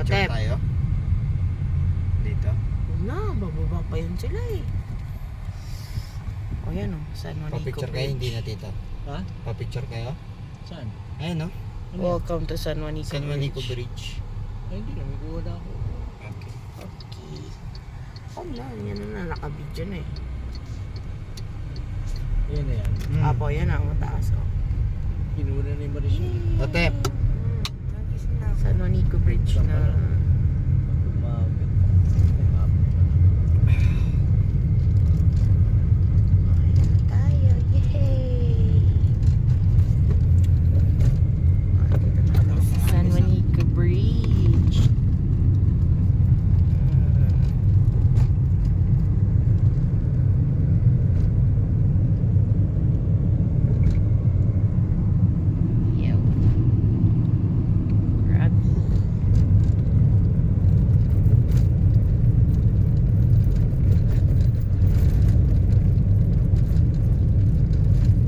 Picture Atep. tayo. Dito. Na, bababa pa yun sila eh. O yan o, San Juanico Pa-picture kayo, hindi na tito. Ha? Pa-picture kayo. Saan? Ayun no? Welcome to San Juanico San Juanico Bridge. Bridge. Ay, hindi na. May kuha na ako. Okay. Okay. Oh na, yan na nakabidyo na eh. Yan na yan. Apo, yan ang mataas oh. Kinuha na yung Marisol. Otep. San Juanico Bridge na. Umabit. Ayan tayo, yay! Dito na kami sa San Juanico Bridge. Yo. Grabe.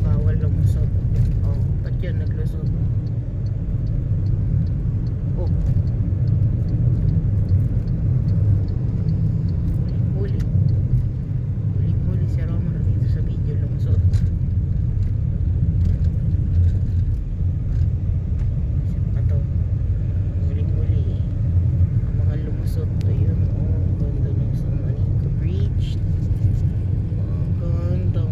Bawal lumusot. Oh, ba't yun naglusot? Oh. Huli. Huli si Romero dito sa video lumusot. Saan pa to? Huli. Ang mga lumusot. Ayun, oh. Ganda ng San Juanico Bridge. Ganda.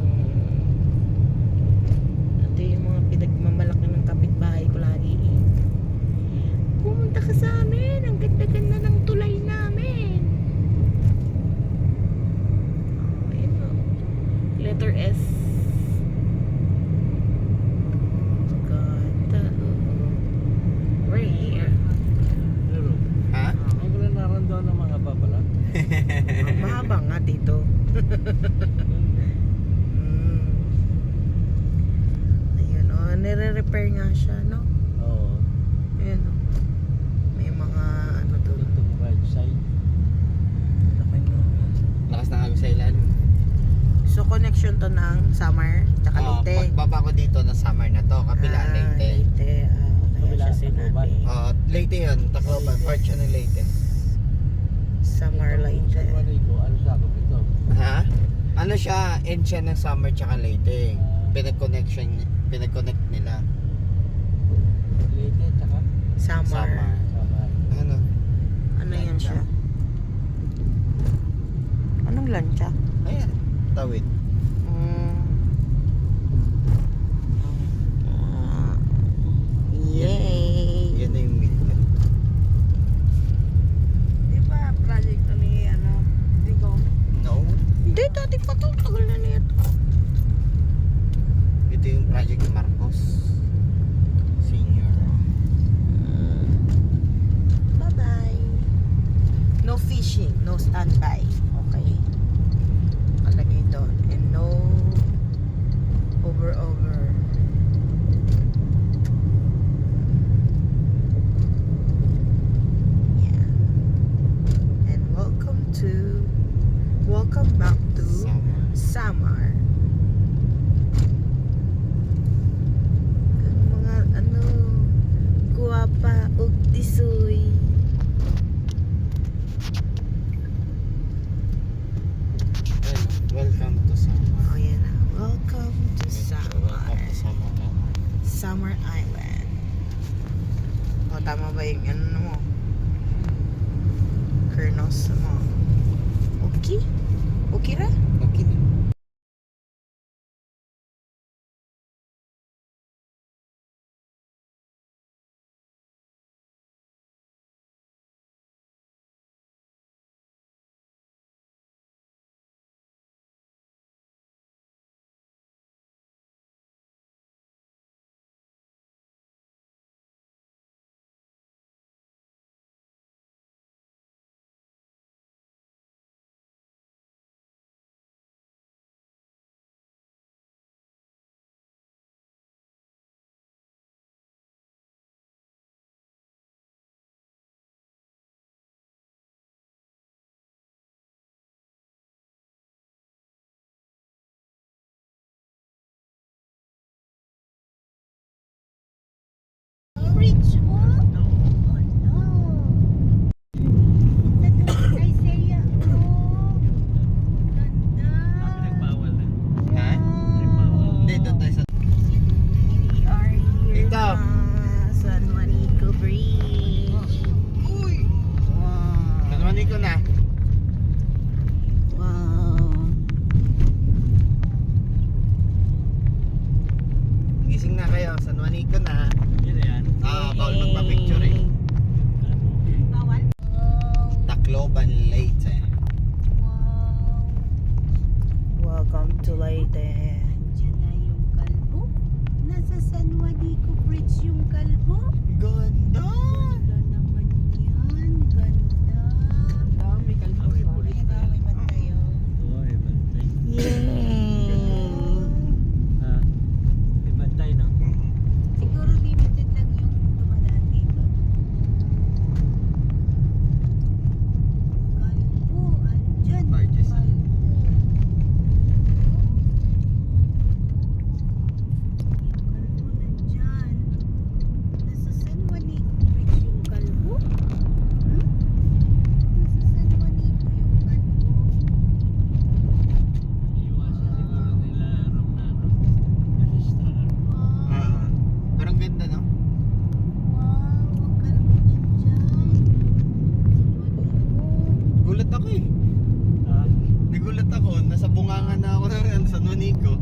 Ito yung mga pinagmamalaki ng kapitbahay ko lagi eh. Pumunta ka sa amin. Ang ganda-ganda ng tulay namin. Oh, ayun o. Letter S. Ganda. We're here. Pero, Ha? ay ko na narandaw ng mga papala. Ang mahaba nga dito. Ayun o. Nire-repair nga siya, no? Oo. Ayun o. May mga ano doon. Itong right side. Lakas ng agos sa ilalim. So connection to ng Samar tsaka Leyte. Pagbaba ko dito na summer na to. Kabila Leyte. Leyte. Kaya Kabila, siya sinabi. Leyte yun. Tacloban. Part siya ng Leyte. Samar, Leyte. Sa Marico, ano sa akin ito? Ha? Ano siya? End siya ng summer tsaka Leyte. Pinag-connect nila. Leyte, tsaka Samar. Samar. Ano? Ano yan Lancha. siya? Anong lancha? Ayan. Tawid. Yay! Yan na yung million. Di ba project ni Digo? No. Hindi, dati pa to. Tagal na nito. Ito yung project ni Marcos. Senior. Bye-bye. No fishing, no standby. Okay. Kalagay doon. And no over. Yeah. And welcome back to Summer. Samar. Ang mga guwapa ug tisoy. Welcome to Summer. Oh, yan na. Welcome to Samar. Welcome to Summer. Samar Island. O, tama ba yung ano mo? Kernos mo. Okay? Okay ra? Okay na. Bridge, oh! Tacloban, Leyte. Wow. Welcome to Leyte. Nandiyan na yung kalbo. Nasa San Juanico Bridge yung kalbo. Ganda! Ganda naman yan. Ganda. Dami kalbo May sa pulis na yan. May bantayo. Oo, may bantay. Yay! Ha? May bantay na. Siguro limited lang yung dumadaan dito. Kalbo, andyan. Barges. Kalbo. Yung kalbo nandyan. Nasa San Juanico Bridge yung kalbo. Hmm? Nasa San Juanico yung kalbo. Iwasan siguro nila aram na ano. Malista. Wow. Pero ang ganda, no? Wow, ang kalbo nandyan. San Juanico. Gulat ako eh. Ha? Nagulat ako. Nasa bungangan na ako ng San Juanico.